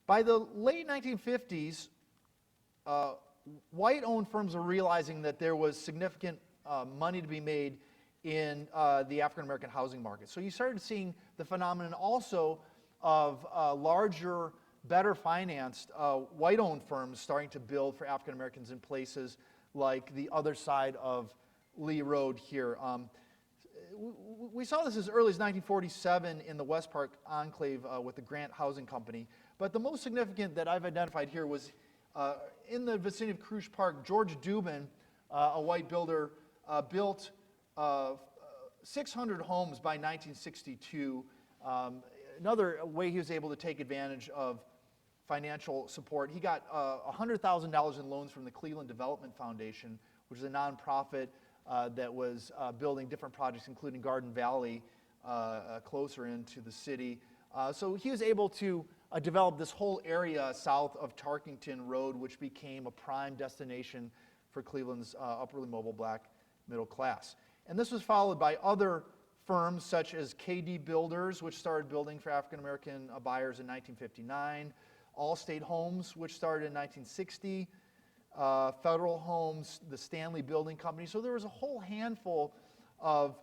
By the late 1950s, white-owned firms were realizing that there was significant money to be made in the African-American housing market. So you started seeing the phenomenon also of larger, better financed white-owned firms starting to build for African-Americans in places like the other side of Lee Road here. We saw this as early as 1947 in the West Park enclave with the Grant Housing Company. But the most significant that I've identified here was in the vicinity of Cruise Park, George Goodman, a white builder, built 600 homes by 1962. Another way he was able to take advantage of financial support, he got $100,000 in loans from the Cleveland Development Foundation, which is a nonprofit that was building different projects, including Garden Valley, closer into the city. So he was able to develop this whole area south of Tarkington Road, which became a prime destination for Cleveland's upwardly mobile black middle class. And this was followed by other firms such as KD Builders, which started building for African-American buyers in 1959, Allstate Homes, which started in 1960, Federal Homes, the Stanley Building Company. So there was a whole handful of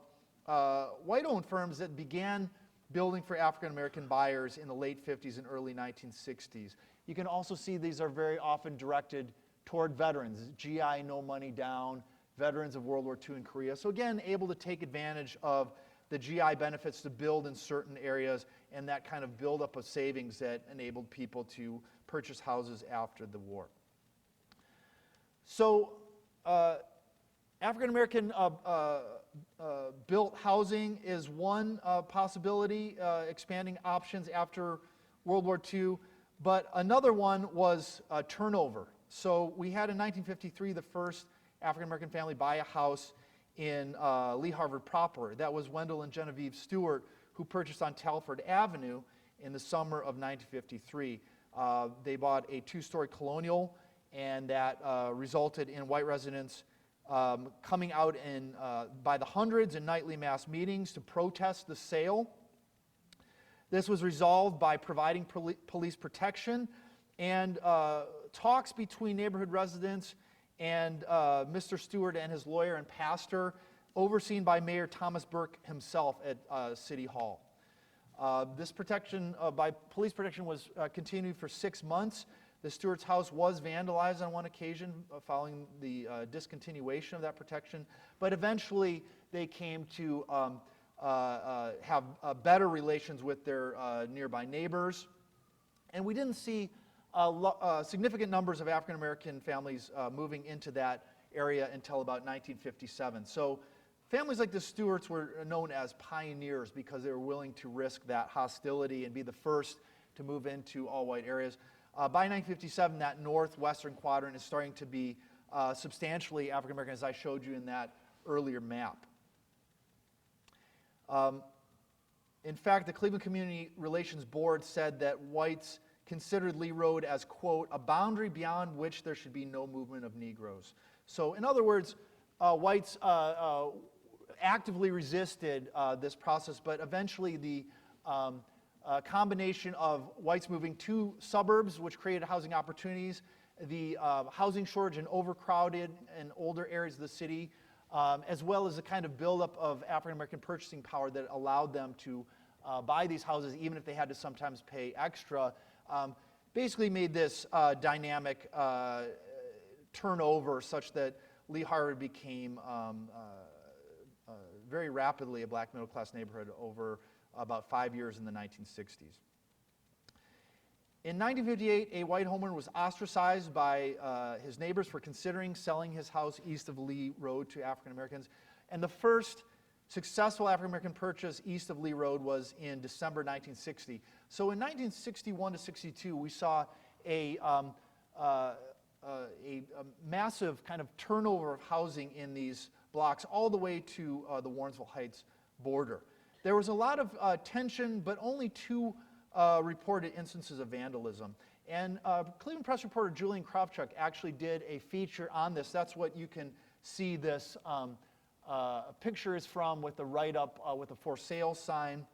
white-owned firms that began building for African-American buyers in the late 50s and early 1960s. You can also see these are very often directed toward veterans, GI No Money Down, veterans of World War II and Korea. So again, able to take advantage of the GI benefits to build in certain areas and that kind of buildup of savings that enabled people to purchase houses after the war. So African-American built housing is one possibility, expanding options after World War II, but another one was turnover. So we had in 1953 the first African-American family buy a house in Lee Harvard proper. That was Wendell and Genevieve Stewart, who purchased on Telford Avenue in the summer of 1953. They bought a two-story colonial, and that resulted in white residents coming out by the hundreds in nightly mass meetings to protest the sale. This was resolved by providing police protection and talks between neighborhood residents and Mr. Stewart and his lawyer and pastor, overseen by Mayor Thomas Burke himself at City Hall. This protection by police protection was continued for 6 months. The Stewart's house was vandalized on one occasion following the discontinuation of that protection, but eventually they came to have better relations with their nearby neighbors. And we didn't see significant numbers of African-American families moving into that area until about 1957. So families like the Stewarts were known as pioneers because they were willing to risk that hostility and be the first to move into all-white areas. By 1957, that northwestern quadrant is starting to be substantially African-American, as I showed you in that earlier map. In fact, the Cleveland Community Relations Board said that whites considered Lee Road as, quote, a boundary beyond which there should be no movement of Negroes. So in other words, whites actively resisted this process, but eventually the combination of whites moving to suburbs, which created housing opportunities, the housing shortage in overcrowded and older areas of the city, as well as the kind of buildup of African-American purchasing power that allowed them to buy these houses even if they had to sometimes pay extra, basically made this dynamic turnover such that Lee Harvard became very rapidly a black middle-class neighborhood over about 5 years in the 1960s. In 1958, a white homeowner was ostracized by his neighbors for considering selling his house east of Lee Road to African Americans. And the first successful African American purchase east of Lee Road was in December 1960. So in 1961 to 62, we saw a massive kind of turnover of housing in these blocks all the way to the Warrensville Heights border. There was a lot of tension, but only 2 reported instances of vandalism. And Cleveland Press reporter Julian Kravchuk actually did a feature on this. That's what you can see this picture is from, with the write-up with a for sale sign.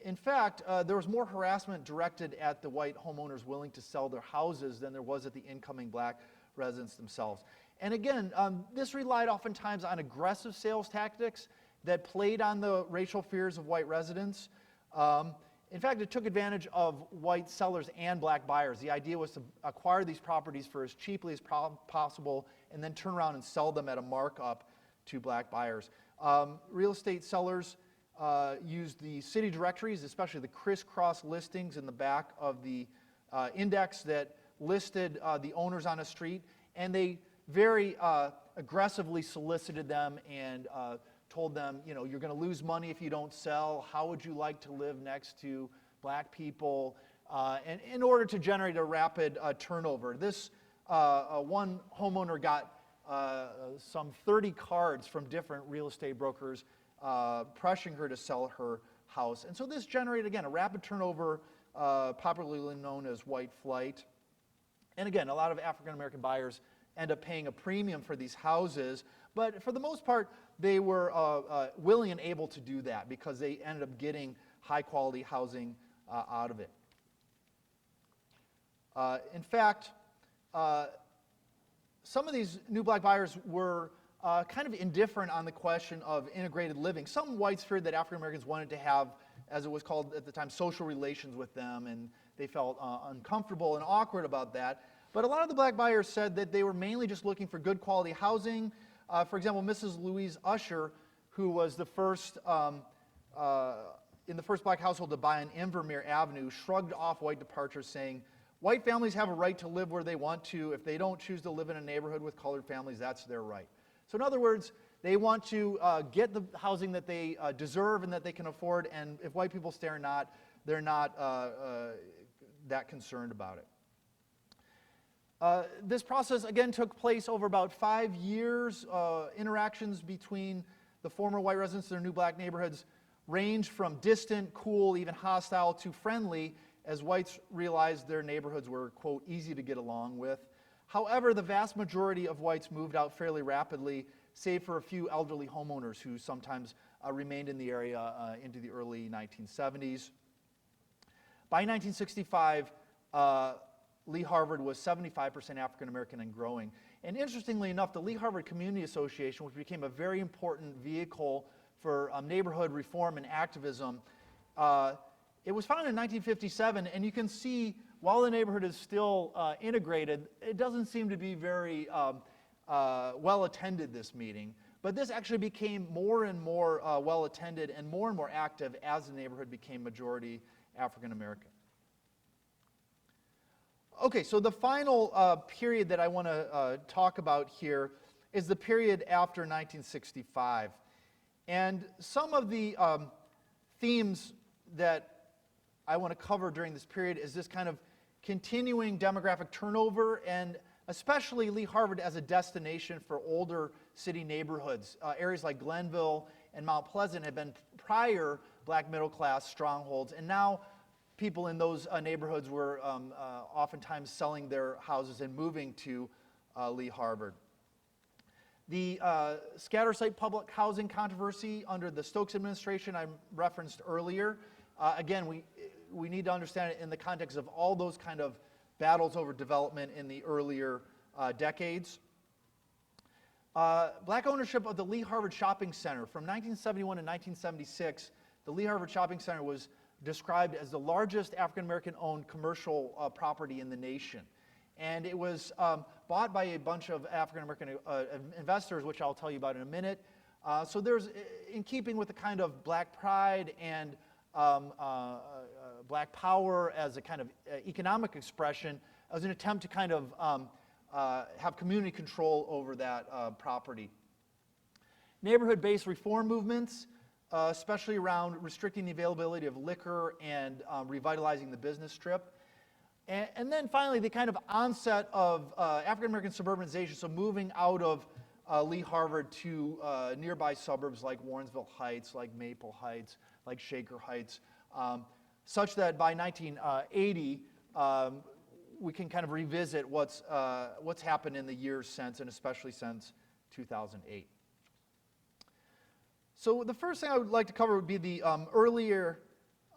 In fact, there was more harassment directed at the white homeowners willing to sell their houses than there was at the incoming black residents themselves. And again, this relied oftentimes on aggressive sales tactics that played on the racial fears of white residents. In fact, it took advantage of white sellers and black buyers. The idea was to acquire these properties for as cheaply as possible and then turn around and sell them at a markup to black buyers. Real estate sellers used the city directories, especially the crisscross listings in the back of the index that listed the owners on a street, and they very aggressively solicited them and told them, you know, you're going to lose money if you don't sell. How would you like to live next to black people? And in order to generate a rapid turnover. This one homeowner got some 30 cards from different real estate brokers pressuring her to sell her house. And so this generated, again, a rapid turnover, popularly known as white flight. And again, a lot of African American buyers end up paying a premium for these houses, but for the most part, they were willing and able to do that because they ended up getting high quality housing out of it. In fact, some of these new black buyers were kind of indifferent on the question of integrated living. Some whites feared that African Americans wanted to have, as it was called at the time, social relations with them, and they felt uncomfortable and awkward about that. But a lot of the black buyers said that they were mainly just looking for good quality housing. For example, Mrs. Louise Usher, who was the first in the first black household to buy on Invermere Avenue, shrugged off white departure, saying, "White families have a right to live where they want to. If they don't choose to live in a neighborhood with colored families, that's their right." So in other words, they want to get the housing that they deserve and that they can afford, and if white people stay or not, they're not that concerned about it. This process, again, took place over about 5 years. Interactions between the former white residents and their new black neighborhoods ranged from distant, cool, even hostile, to friendly, as whites realized their neighborhoods were, quote, easy to get along with. However, the vast majority of whites moved out fairly rapidly, save for a few elderly homeowners who sometimes remained in the area into the early 1970s. By 1965, Lee Harvard was 75% African American and growing. And interestingly enough, the Lee Harvard Community Association, which became a very important vehicle for neighborhood reform and activism, it was founded in 1957, and you can see while the neighborhood is still integrated, it doesn't seem to be very well attended, this meeting. But this actually became more and more well attended and more active as the neighborhood became majority African American. Okay, so the final period that I want to talk about here is the period after 1965. And some of the themes that I want to cover during this period is this kind of continuing demographic turnover, and especially Lee Harvard as a destination for older city neighborhoods. Areas like Glenville and Mount Pleasant had been prior black middle class strongholds, and now people in those neighborhoods were oftentimes selling their houses and moving to Lee Harvard. The scatter site public housing controversy under the Stokes administration I referenced earlier. Again, we need to understand it in the context of all those kind of battles over development in the earlier decades. Black ownership of the Lee Harvard Shopping Center. From 1971 to 1976, the Lee Harvard Shopping Center was described as the largest African American owned commercial property in the nation. And it was bought by a bunch of African American investors, which I'll tell you about in a minute. So there's, in keeping with the kind of black pride and black power as a kind of economic expression, as an attempt to kind of have community control over that property. Neighborhood-based reform movements, especially around restricting the availability of liquor and revitalizing the business strip. And then finally, the kind of onset of African-American suburbanization, so moving out of Lee Harvard to nearby suburbs like Warrensville Heights, like Maple Heights, like Shaker Heights, such that by 1980, we can kind of revisit what's happened in the years since, and especially since 2008. So the first thing I would like to cover would be the earlier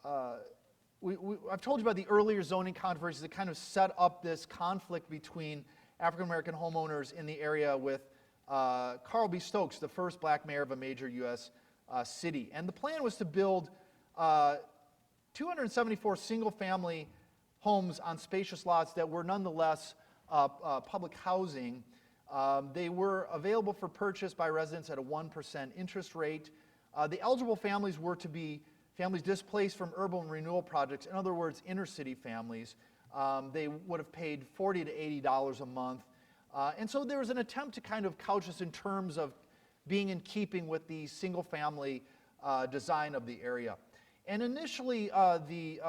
I've told you about the earlier zoning controversies that kind of set up this conflict between African-American homeowners in the area with Carl B. Stokes, the first black mayor of a major U.S. City. And the plan was to build 274 single-family homes on spacious lots that were nonetheless public housing. They were available for purchase by residents at a 1% interest rate. The eligible families were to be families displaced from urban renewal projects, in other words, inner-city families. They would have paid $40 to $80 a month. And so there was an attempt to kind of couch this in terms of being in keeping with the single-family design of the area. And initially, the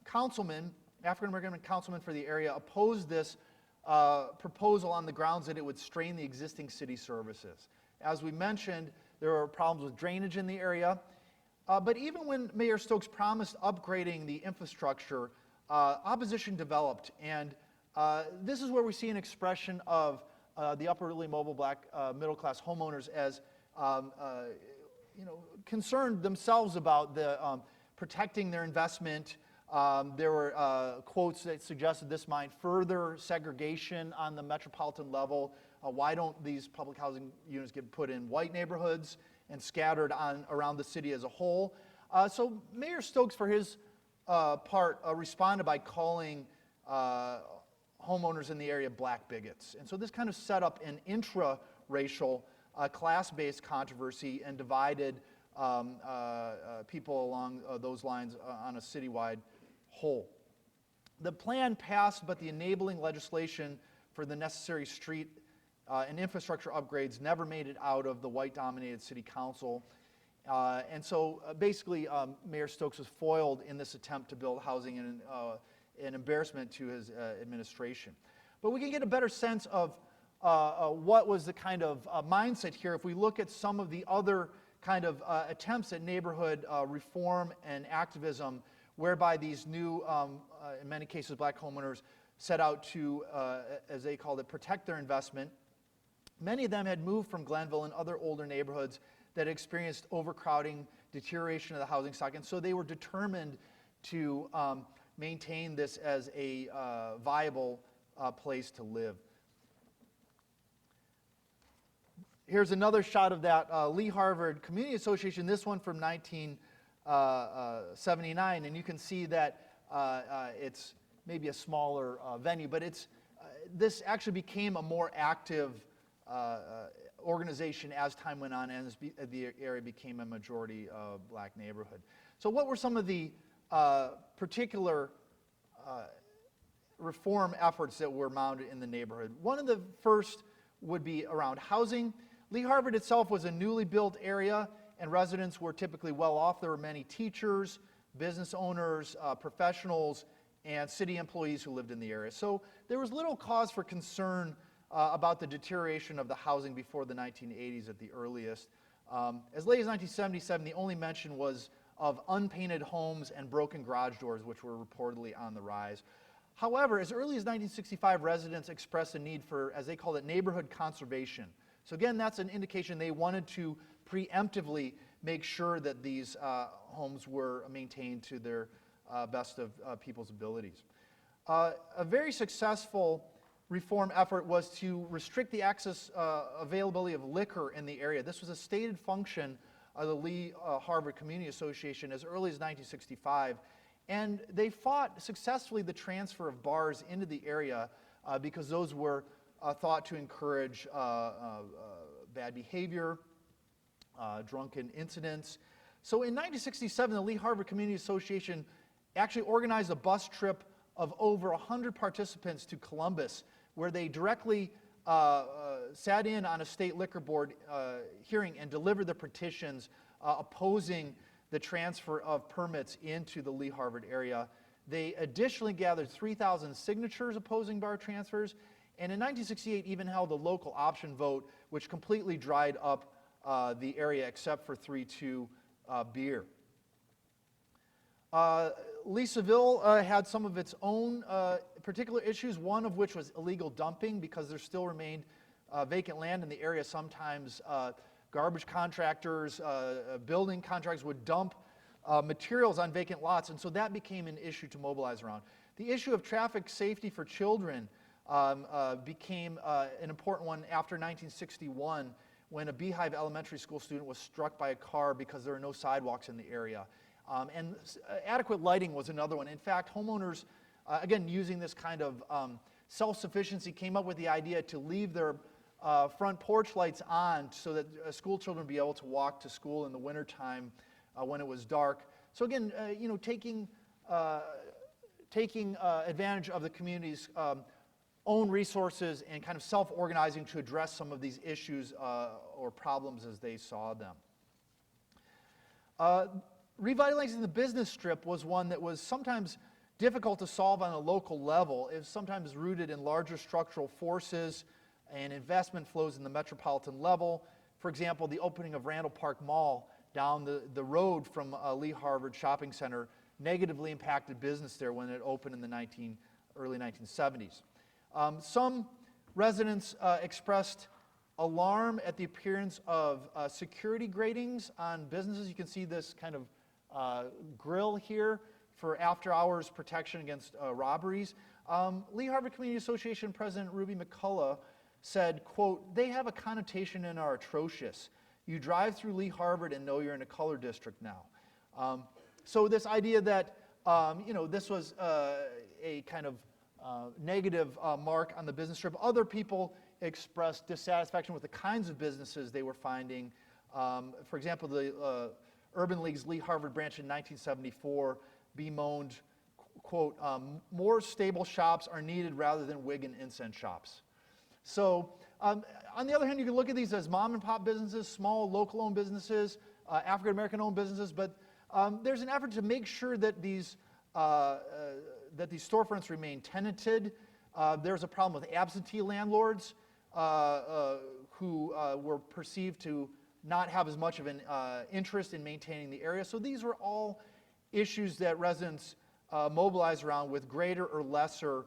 councilman, African-American councilman for the area, opposed this proposal on the grounds that it would strain the existing city services. As we mentioned, there were problems with drainage in the area. But even when Mayor Stokes promised upgrading the infrastructure, opposition developed. And this is where we see an expression of the upwardly mobile black middle-class homeowners as concerned themselves about the protecting their investment. There were quotes that suggested this might further segregation on the metropolitan level. Why don't these public housing units get put in white neighborhoods and scattered around the city as a whole? So Mayor Stokes, for his part, responded by calling homeowners in the area black bigots. And so this kind of set up an intra-racial, class-based controversy and divided people along those lines on a citywide whole. The plan passed, but the enabling legislation for the necessary street and infrastructure upgrades never made it out of the white-dominated city council. And so basically, Mayor Stokes was foiled in this attempt to build housing and an embarrassment to his administration. But we can get a better sense of what was the kind of mindset here if we look at some of the other kind of attempts at neighborhood reform and activism, whereby these new, in many cases, black homeowners set out to, as they called it, protect their investment. Many of them had moved from Glenville and other older neighborhoods that experienced overcrowding, deterioration of the housing stock, and so they were determined to maintain this as a viable place to live. Here's another shot of that Lee Harvard Community Association, this one from 1979, and you can see that it's maybe a smaller venue, but this actually became a more active organization as time went on and as the area became a majority black neighborhood. So what were some of the particular reform efforts that were mounted in the neighborhood? One of the first would be around housing. Lee Harvard itself was a newly built area, and residents were typically well off. There were many teachers, business owners, professionals, and city employees who lived in the area. So there was little cause for concern about the deterioration of the housing before the 1980s at the earliest. As late as 1977, the only mention was of unpainted homes and broken garage doors, which were reportedly on the rise. However, as early as 1965, residents expressed a need for, as they called it, neighborhood conservation. So again, that's an indication they wanted to preemptively make sure that these homes were maintained to their best of people's abilities. A very successful reform effort was to restrict the access availability of liquor in the area. This was a stated function of the Lee Harvard Community Association as early as 1965, and they fought successfully the transfer of bars into the area because those were thought to encourage bad behavior, drunken incidents. So in 1967, the Lee Harvard Community Association actually organized a bus trip of over 100 participants to Columbus, where they directly sat in on a state liquor board hearing and delivered the petitions opposing the transfer of permits into the Lee Harvard area. They additionally gathered 3,000 signatures opposing bar transfers, and in 1968 even held a local option vote, which completely dried up the area except for 3-2 beer. Leesville had some of its own particular issues, one of which was illegal dumping, because there still remained vacant land in the area. Sometimes garbage contractors, building contractors would dump materials on vacant lots, and so that became an issue to mobilize around. The issue of traffic safety for children became an important one after 1961, when a Beehive Elementary School student was struck by a car because there were no sidewalks in the area. And adequate lighting was another one. In fact, homeowners, again, using this kind of self-sufficiency, came up with the idea to leave their front porch lights on so that school children would be able to walk to school in the wintertime when it was dark. So again, taking advantage of the community's own resources and kind of self-organizing to address some of these issues or problems as they saw them. Revitalizing the business strip was one that was sometimes difficult to solve on a local level. It was sometimes rooted in larger structural forces and investment flows in the metropolitan level. For example, the opening of Randall Park Mall down the road from Lee Harvard Shopping Center negatively impacted business there when it opened in the early 1970s. Some residents expressed alarm at the appearance of security gratings on businesses. You can see this kind of grill here for after-hours protection against robberies. Lee Harvard Community Association President Ruby McCullough said, quote, "They have a connotation and are atrocious. You drive through Lee Harvard and know you're in a color district now." So this idea that this was a kind of negative mark on the business strip. Other people expressed dissatisfaction with the kinds of businesses they were finding. For example, the Urban League's Lee Harvard branch in 1974 bemoaned, quote, "More stable shops are needed rather than wig and incense shops." So on the other hand, you can look at these as mom and pop businesses, small local owned businesses, African American owned businesses, but there's an effort to make sure that these storefronts remain tenanted. There's a problem with absentee landlords who were perceived to not have as much of an interest in maintaining the area. So these were all issues that residents mobilized around with greater or lesser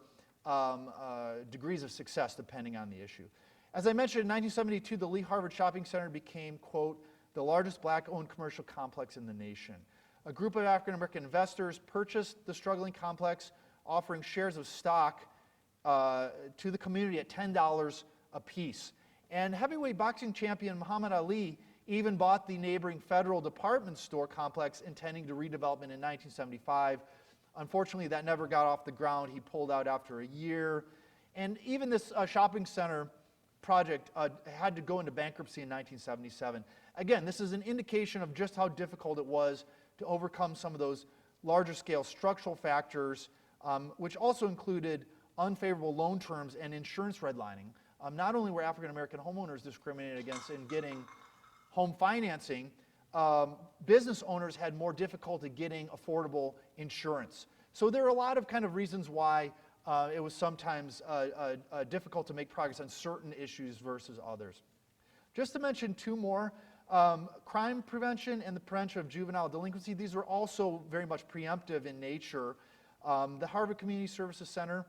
degrees of success depending on the issue. As I mentioned, in 1972, the Lee Harvard Shopping Center became, quote, "the largest black-owned commercial complex in the nation." A group of African-American investors purchased the struggling complex, offering shares of stock to the community at $10 a piece. And heavyweight boxing champion Muhammad Ali even bought the neighboring Federal Department Store complex, intending to redevelopment in 1975. Unfortunately, that never got off the ground. He pulled out after a year. And even this shopping center project had to go into bankruptcy in 1977. Again, this is an indication of just how difficult it was to overcome some of those larger scale structural factors, which also included unfavorable loan terms and insurance redlining. Not only were African American homeowners discriminated against in getting home financing, business owners had more difficulty getting affordable insurance. So there are a lot of kind of reasons why it was sometimes difficult to make progress on certain issues versus others. Just to mention two more, crime prevention and the prevention of juvenile delinquency. These were also very much preemptive in nature. The Harvard Community Services Center,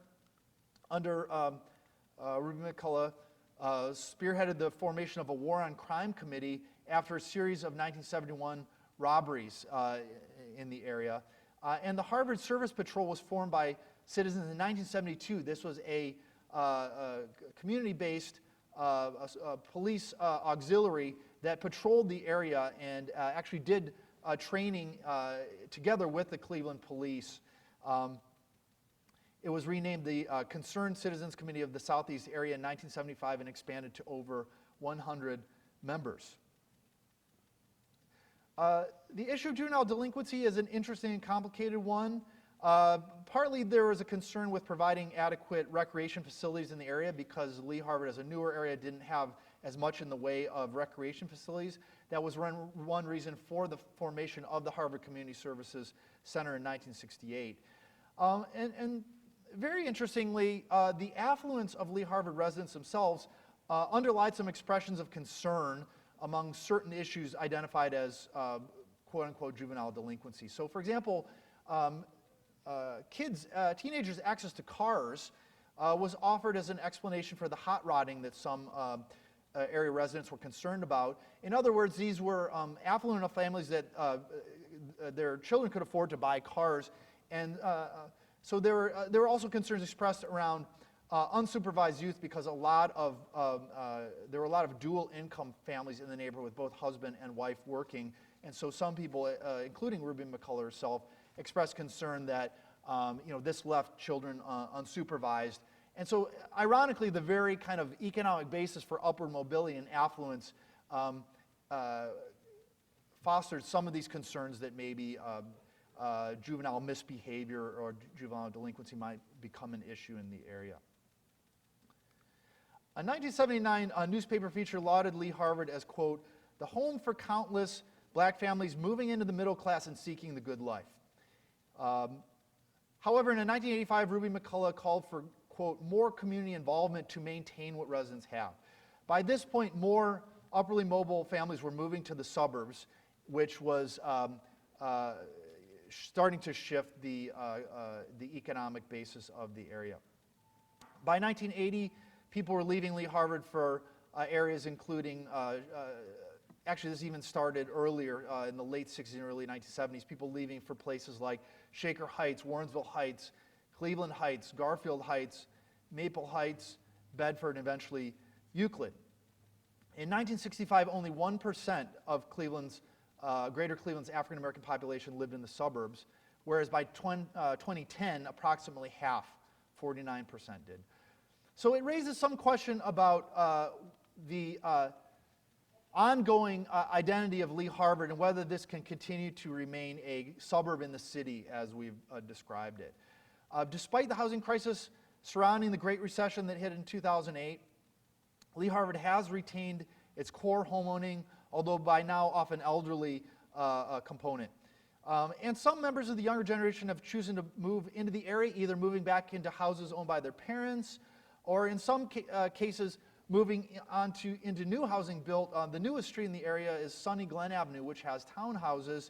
under Ruby McCullough, spearheaded the formation of a War on Crime Committee after a series of 1971 robberies in the area. And the Harvard Service Patrol was formed by citizens in 1972. This was a community-based police auxiliary that patrolled the area and actually did training together with the Cleveland Police. It was renamed the Concerned Citizens Committee of the Southeast Area in 1975 and expanded to over 100 members. The issue of juvenile delinquency is an interesting and complicated one. Partly there was a concern with providing adequate recreation facilities in the area because Lee Harvard, as a newer area, didn't have as much in the way of recreation facilities. That was one reason for the formation of the Harvard Community Services Center in 1968. And very interestingly, the affluence of Lee Harvard residents themselves underlied some expressions of concern among certain issues identified as quote-unquote juvenile delinquency. So for example, teenagers' access to cars was offered as an explanation for the hot rodding that some area residents were concerned about. In other words, these were affluent enough families that their children could afford to buy cars. And so there were also concerns expressed around unsupervised youth, because there were a lot of dual income families in the neighborhood with both husband and wife working. And so some people, including Ruby McCullough herself, expressed concern that this left children unsupervised. And so ironically, the very kind of economic basis for upward mobility and affluence fostered some of these concerns that maybe juvenile misbehavior or juvenile delinquency might become an issue in the area. A 1979 newspaper feature lauded Lee Harvard as, quote, the home for countless black families moving into the middle class and seeking the good life. However, in a 1985, Ruby McCullough called for, quote, more community involvement to maintain what residents have. By this point, more upwardly mobile families were moving to the suburbs, which was starting to shift the economic basis of the area. By 1980, people were leaving Lee Harvard for areas including, actually this even started earlier in the late 60s and early 1970s, people leaving for places like Shaker Heights, Warrensville Heights, Cleveland Heights, Garfield Heights, Maple Heights, Bedford, and eventually Euclid. In 1965, only 1% of Greater Cleveland's African American population lived in the suburbs, whereas by 2010, approximately half, 49% did. So it raises some question about the ongoing identity of Lee Harvard and whether this can continue to remain a suburb in the city as we've described it. Despite the housing crisis surrounding the Great Recession that hit in 2008, Lee Harvard has retained its core homeowning, although by now often elderly component. And some members of the younger generation have chosen to move into the area, either moving back into houses owned by their parents, or in some cases, moving into new housing built. The newest street in the area is Sunny Glen Avenue, which has townhouses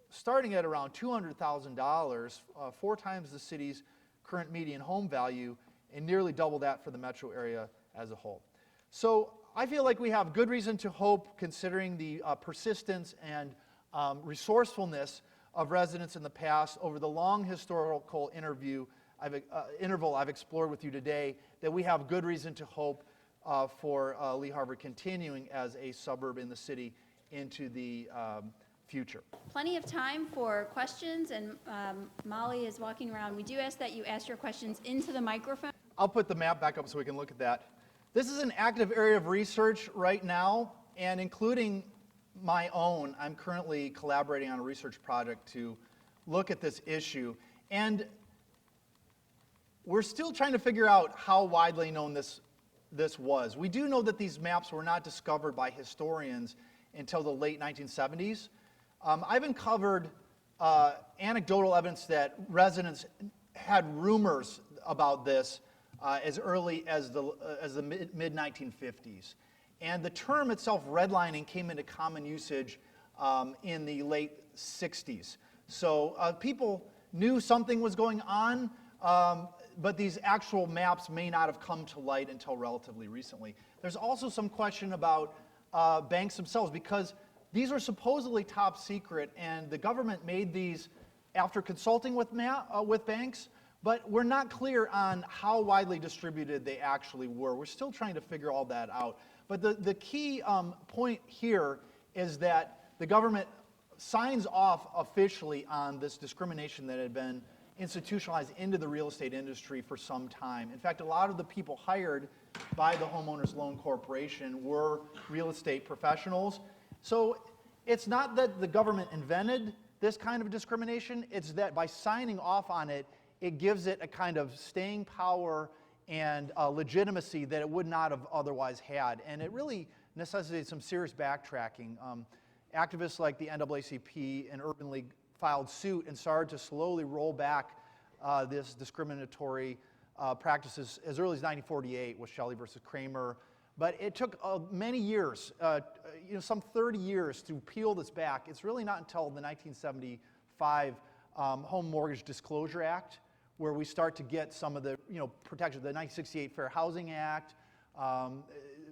starting at around $200,000, 4 times the city's current median home value, and nearly double that for the metro area as a whole. So I feel like we have good reason to hope, considering the persistence and resourcefulness of residents in the past over the long historical interval I've explored with you today, that we have good reason to hope for Lee Harvard continuing as a suburb in the city into the future. Plenty of time for questions, and Molly is walking around. We do ask that you ask your questions into the microphone. I'll put the map back up so we can look at that. This is an active area of research right now, and including my own, I'm currently collaborating on a research project to look at this issue. And we're still trying to figure out how widely known this was. We do know that these maps were not discovered by historians until the late 1970s. I've uncovered anecdotal evidence that residents had rumors about this as early as the mid-1950s. And the term itself, redlining, came into common usage in the late 60s. So people knew something was going on, but these actual maps may not have come to light until relatively recently. There's also some question about banks themselves, because these were supposedly top secret, and the government made these after consulting with banks, but we're not clear on how widely distributed they actually were. We're still trying to figure all that out. But the key point here is that the government signs off officially on this discrimination that had been institutionalized into the real estate industry for some time. In fact, a lot of the people hired by the Homeowners Loan Corporation were real estate professionals. So it's not that the government invented this kind of discrimination, it's that by signing off on it, it gives it a kind of staying power and legitimacy that it would not have otherwise had. And it really necessitated some serious backtracking. Activists like the NAACP and Urban League filed suit and started to slowly roll back this discriminatory practices as early as 1948 with Shelley versus Kramer. But it took many years, some 30 years to peel this back. It's really not until the 1975 Home Mortgage Disclosure Act where we start to get some of the protections. The 1968 Fair Housing Act,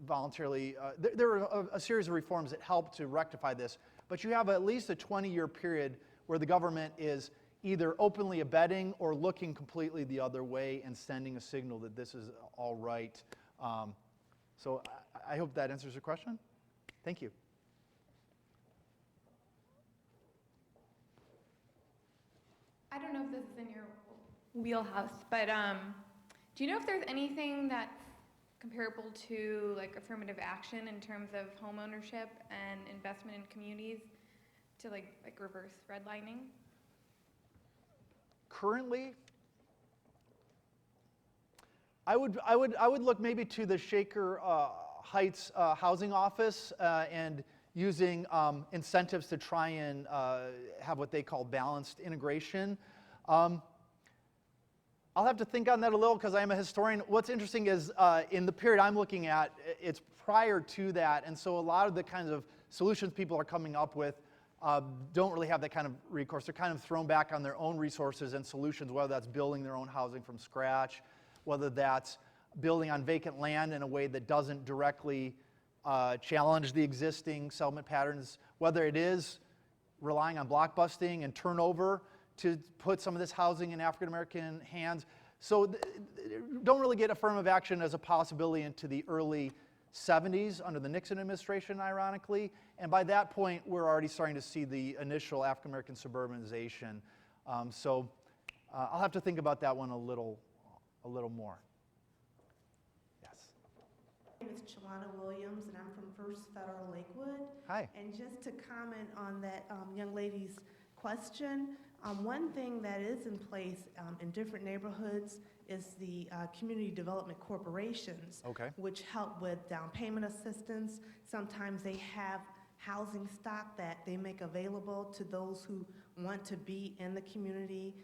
voluntarily, there were a series of reforms that helped to rectify this. but you have at least a 20-year period where the government is either openly abetting or looking completely the other way and sending a signal that this is all right. So I hope that answers your question. Thank you. I don't know if this is in your wheelhouse, but do you know if there's anything that's comparable to like affirmative action in terms of home ownership and investment in communities to like reverse redlining? Currently, I would look maybe to the Shaker Heights Housing Office and using incentives to try and have what they call balanced integration. I'll have to think on that a little because I am a historian. What's interesting is in the period I'm looking at, it's prior to that, and so a lot of the kinds of solutions people are coming up with don't really have that kind of recourse. They're kind of thrown back on their own resources and solutions, whether that's building their own housing from scratch, whether that's building on vacant land in a way that doesn't directly challenge the existing settlement patterns, whether it is relying on blockbusting and turnover to put some of this housing in African American hands. So don't really get affirmative action as a possibility into the early 70s under the Nixon administration, ironically. And by that point, we're already starting to see the initial African American suburbanization. So I'll have to think about that one a little more. Yes. My name is Chalana Williams, and I'm from First Federal Lakewood. Hi. And just to comment on that young lady's question, one thing that is in place in different neighborhoods is the community development corporations, Okay. which help with down payment assistance. Sometimes they have housing stock that they make available to those who want to be in the community,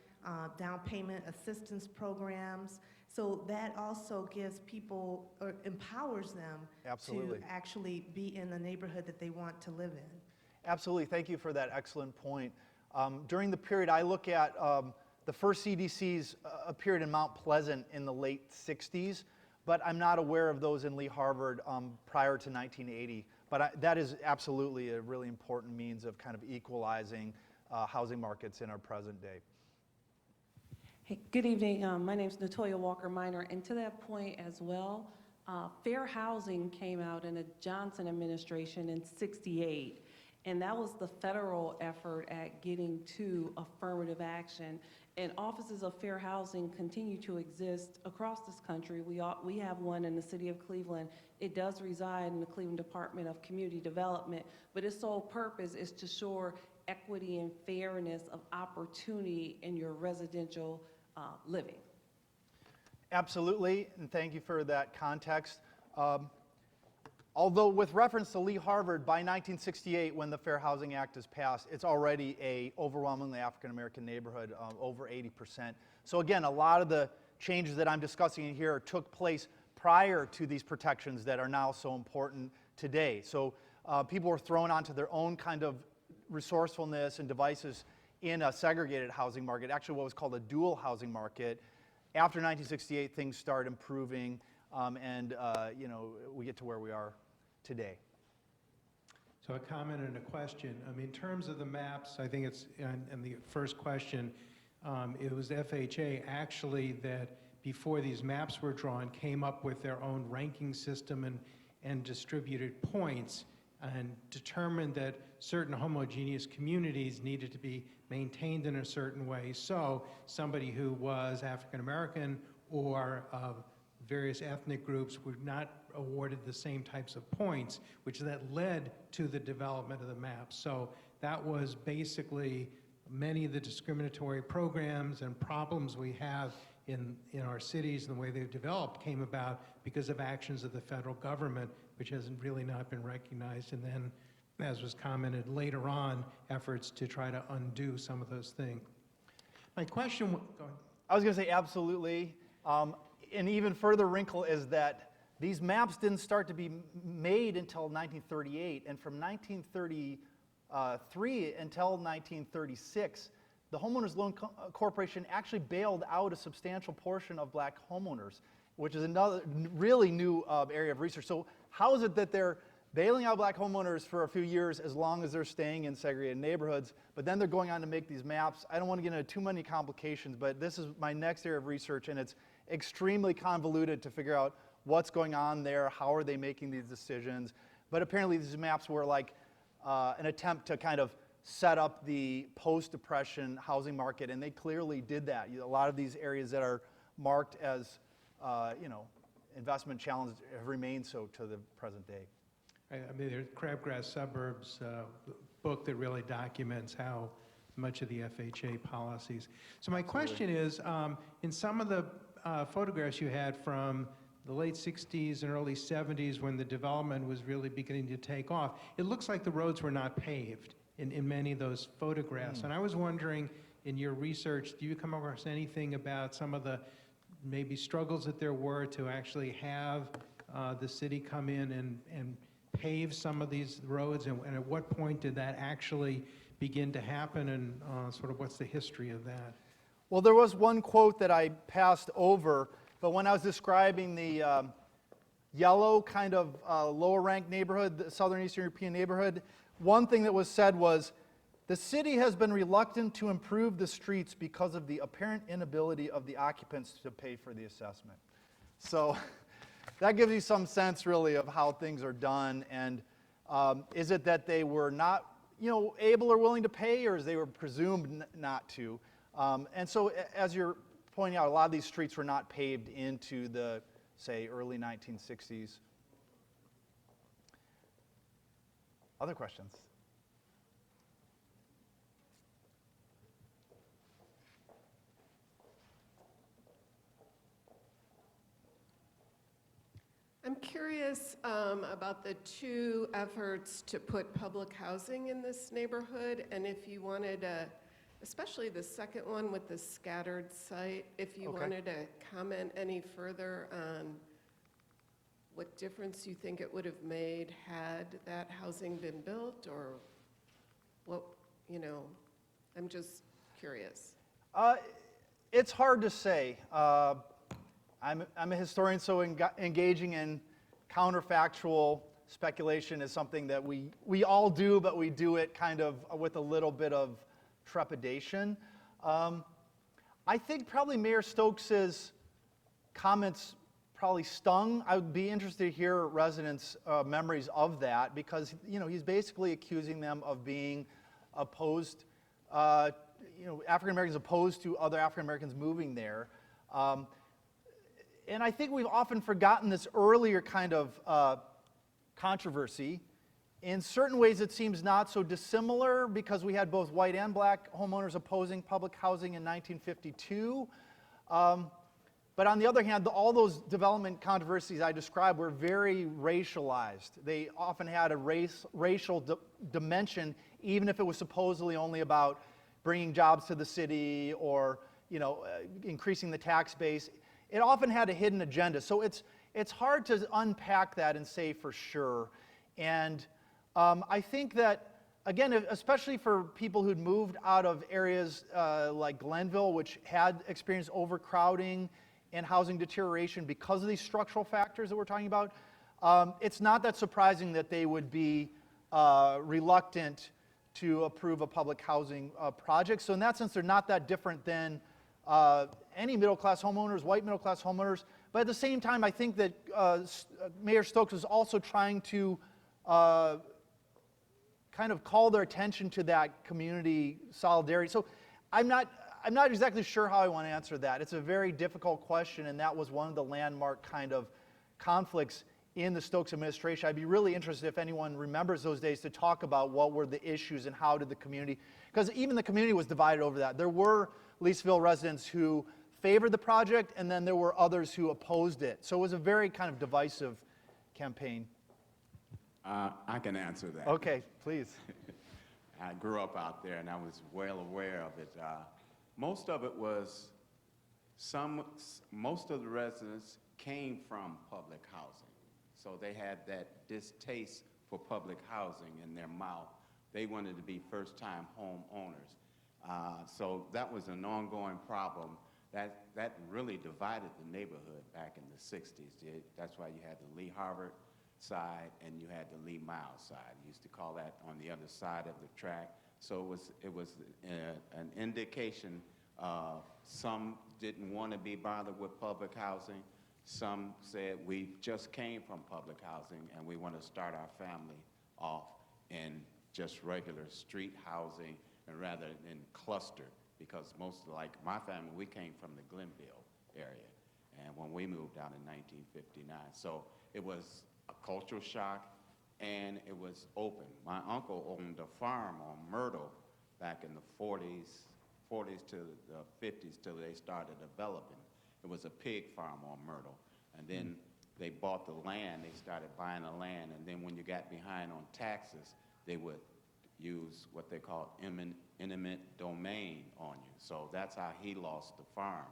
down payment assistance programs. So that also gives people, or empowers them Absolutely. to actually be in the neighborhood that they want to live in. Absolutely. Thank you for that excellent point. During the period, I look at the first CDCs appeared in Mount Pleasant in the late 60s, but I'm not aware of those in Lee Harvard prior to 1980. But that is absolutely a really important means of kind of equalizing housing markets in our present day. Hey, good evening. My name is Natoya Walker Minor, and to that point as well, fair housing came out in the Johnson administration in '68. And that was the federal effort at getting to affirmative action. And offices of fair housing continue to exist across this country. We have one in the city of Cleveland. It does reside in the Cleveland Department of Community Development, but its sole purpose is to ensure equity and fairness of opportunity in your residential living. Absolutely, and thank you for that context. Although with reference to Lee Harvard, by 1968, when the Fair Housing Act is passed, it's already a overwhelmingly African-American neighborhood, over 80%. So again, a lot of the changes that I'm discussing here took place prior to these protections that are now so important today. So people were thrown onto their own kind of resourcefulness and devices in a segregated housing market, actually what was called a dual housing market. After 1968, things start improving, and we get to where we are today. So a comment and a question. In terms of the maps, I think it's, and the first question, it was FHA actually that before these maps were drawn came up with their own ranking system and distributed points and determined that certain homogeneous communities needed to be maintained in a certain way. So somebody who was African American or various ethnic groups were not awarded the same types of points, which that led to the development of the map. So that was basically many of the discriminatory programs and problems we have in our cities and the way they've developed came about because of actions of the federal government, which hasn't really not been recognized. And then, as was commented later on, efforts to try to undo some of those things. My question, go ahead. I was going to say absolutely. An even further wrinkle is that these maps didn't start to be made until 1938, and from 1933 until 1936, the Homeowners Loan Corporation actually bailed out a substantial portion of black homeowners, which is another really new area of research. So how is it that they're bailing out black homeowners for a few years as long as they're staying in segregated neighborhoods, but then they're going on to make these maps. I don't want to get into too many complications, but this is my next area of research, and it's extremely convoluted to figure out what's going on there, how are they making these decisions. But apparently these maps were like an attempt to kind of set up the post-depression housing market, and they clearly did that. A lot of these areas that are marked as, investment challenged have remained so to the present day. I mean, there's Crabgrass Suburbs book that really documents how much of the FHA policies. So my question is, in some of the photographs you had from the late 60s and early 70s when the development was really beginning to take off, it looks like the roads were not paved in many of those photographs. And I was wondering, in your research, do you come across anything about some of the maybe struggles that there were to actually have the city come in and pave some of these roads, and at what point did that actually begin to happen, and sort of what's the history of that? Well, there was one quote that I passed over, but when I was describing the yellow kind of lower ranked neighborhood, the Southern Eastern European neighborhood, one thing that was said was, the city has been reluctant to improve the streets because of the apparent inability of the occupants to pay for the assessment. So that gives you some sense really of how things are done, and is it that they were not able or willing to pay, or is they were presumed not to? And so as you're pointing out, a lot of these streets were not paved into the, say, early 1960s. Other questions? I'm curious about the two efforts to put public housing in this neighborhood, and if you wanted to, especially the second one with the scattered site, if you wanted to comment any further on what difference you think it would have made had that housing been built, or what, I'm just curious. It's hard to say. I'm a historian, so engaging in counterfactual speculation is something that we all do, but we do it kind of with a little bit of trepidation. I think probably Mayor Stokes's comments probably stung. I would be interested to hear residents' memories of that, because he's basically accusing them of being opposed, African Americans opposed to other African Americans moving there. And I think we've often forgotten this earlier kind of controversy. In certain ways, it seems not so dissimilar, because we had both white and black homeowners opposing public housing in 1952. But on the other hand, all those development controversies I described were very racialized. They often had a racial dimension, even if it was supposedly only about bringing jobs to the city or increasing the tax base. It often had a hidden agenda. So it's hard to unpack that and say for sure. And I think that, again, especially for people who'd moved out of areas like Glenville, which had experienced overcrowding and housing deterioration because of these structural factors that we're talking about, it's not that surprising that they would be reluctant to approve a public housing project. So in that sense, they're not that different than any middle-class homeowners, white middle-class homeowners. But at the same time, I think that Mayor Stokes was also trying to kind of call their attention to that community solidarity. So I'm not exactly sure how I want to answer that. It's a very difficult question, and that was one of the landmark kind of conflicts in the Stokes administration. I'd be really interested if anyone remembers those days to talk about what were the issues and how did the community, because even the community was divided over that. There were Leesville residents who favored the project, and then there were others who opposed it. So it was a very kind of divisive campaign. I can answer that. Okay, please. I grew up out there, and I was well aware of it. Most of it was, most of the residents came from public housing. So they had that distaste for public housing in their mouth. They wanted to be first-time homeowners. So that was an ongoing problem. That really divided the neighborhood back in the 60s. That's why you had the Lee Harvard side and you had the Lee Miles side. You used to call that on the other side of the track. So it was an indication. Some didn't want to be bothered with public housing. Some said, we just came from public housing and we want to start our family off in just regular street housing and rather than cluster, because most, like my family, we came from the Glenville area. And when we moved out in 1959. So it was a cultural shock and it was open. My uncle owned a farm on Myrtle back in the 40s to the 50s till they started developing. It was a pig farm on Myrtle. And then they bought the land, they started buying the land, and then when you got behind on taxes, they would use what they call eminent domain on you. So that's how he lost the farm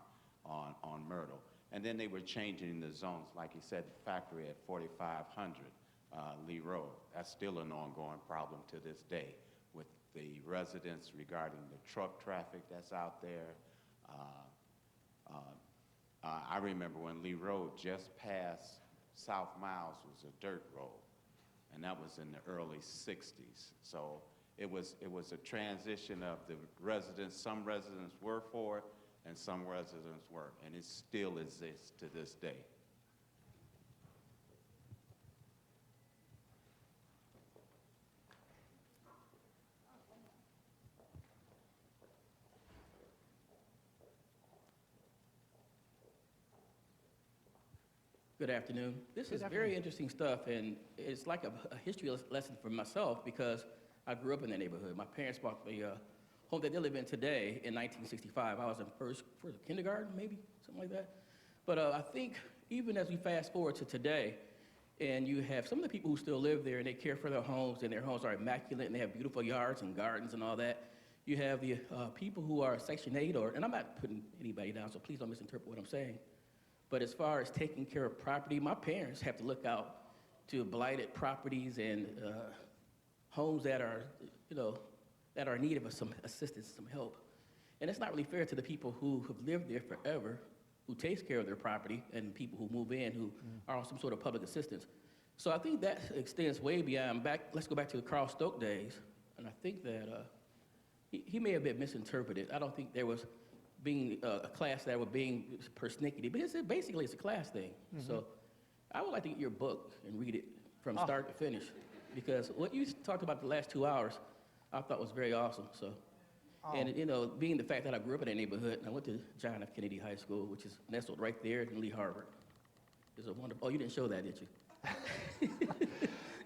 on Myrtle. And then they were changing the zones, like he said, the factory at 4500 Lee Road. That's still an ongoing problem to this day with the residents regarding the truck traffic that's out there. I remember when Lee Road just past South Miles was a dirt road, and that was in the early 60s. So it was a transition of the residents. Some residents were for it, and some residents weren't, and it still exists to this day. Good afternoon. This is very interesting stuff, and it's like a history lesson for myself because I grew up in that neighborhood. My parents bought the home that they live in today in 1965. I was in first kindergarten, maybe, something like that. But I think even as we fast forward to today, and you have some of the people who still live there and they care for their homes, and their homes are immaculate, and they have beautiful yards and gardens and all that. You have the people who are Section 8, and I'm not putting anybody down, so please don't misinterpret what I'm saying. But as far as taking care of property, my parents have to look out to blighted properties and homes that are, that are in need of some assistance, some help. And it's not really fair to the people who have lived there forever, who takes care of their property, and people who move in who are on some sort of public assistance. So I think that extends way beyond let's go back to the Carl Stoke days. And I think that he may have been misinterpreted. I don't think there was being a class that were being persnickety, but basically it's a class thing. So I would like to get your book and read it from start to finish, because what you talked about the last 2 hours, I thought was very awesome. So, and being the fact that I grew up in that neighborhood, and I went to John F. Kennedy High School, which is nestled right there in Lee Harvard. It's a wonderful. Oh, you didn't show that, did you?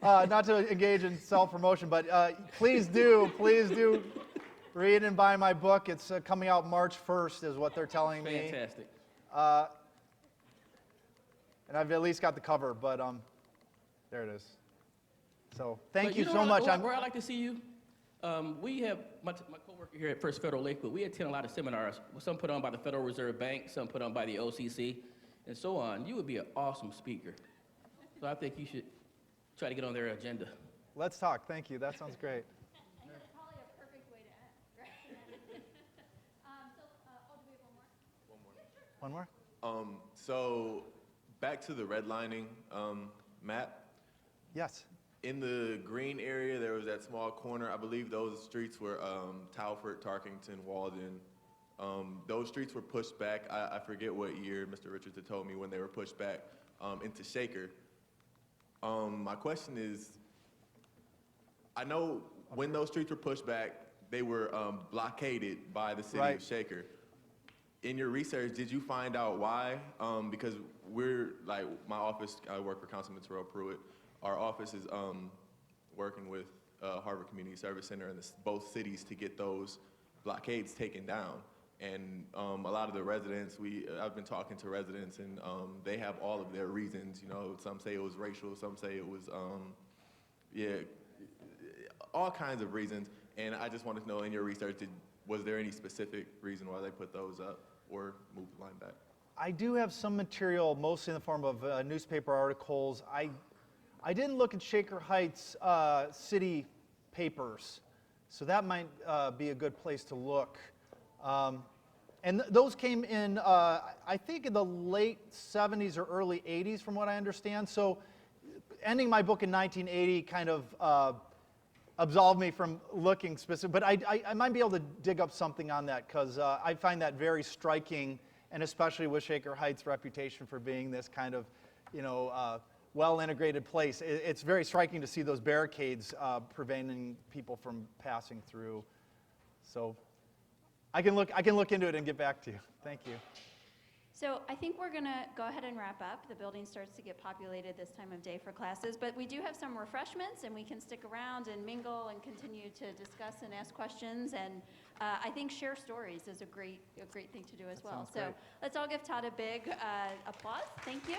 Not to engage in self-promotion, but please do read and buy my book. It's coming out March 1st is what they're telling me. Fantastic. And I've at least got the cover, but there it is. So thank you know so much. Where I'd like to see you, we have, my coworker here at First Federal Lakewood, we attend a lot of seminars, some put on by the Federal Reserve Bank, some put on by the OCC, and so on. You would be an awesome speaker. So I think you should try to get on their agenda. Let's talk. Thank you. That sounds great. And that's probably a perfect way to end, right? Do we have one more? One more? So back to the redlining map. Yes. In the green area, there was that small corner. I believe those streets were Talford, Tarkington, Walden. Those streets were pushed back. I forget what year Mr. Richards had told me when they were pushed back into Shaker. My question is, I know when those streets were pushed back, they were blockaded by the city of Shaker. In your research, did you find out why? Because we're, like, my office, I work for Councilman Terrell Pruitt. Our office is working with Harvard Community Service Center and both cities to get those blockades taken down. And a lot of the residents, I've been talking to residents, and they have all of their reasons. Some say it was racial, some say it was, all kinds of reasons. And I just wanted to know, in your research, was there any specific reason why they put those up or moved the line back? I do have some material, mostly in the form of newspaper articles. I didn't look at Shaker Heights city papers, so that might be a good place to look. And those came in, I think, in the late 70s or early 80s, from what I understand. So ending my book in 1980 kind of absolved me from looking specific, but I might be able to dig up something on that because I find that very striking, and especially with Shaker Heights' reputation for being this kind of, well-integrated place. It's very striking to see those barricades preventing people from passing through. So I can look into it and get back to you. Thank you. So I think we're going to go ahead and wrap up. The building starts to get populated this time of day for classes, but we do have some refreshments, and we can stick around and mingle and continue to discuss and ask questions. And I think share stories is a great thing to do as well. So let's all give Todd a big applause. Thank you.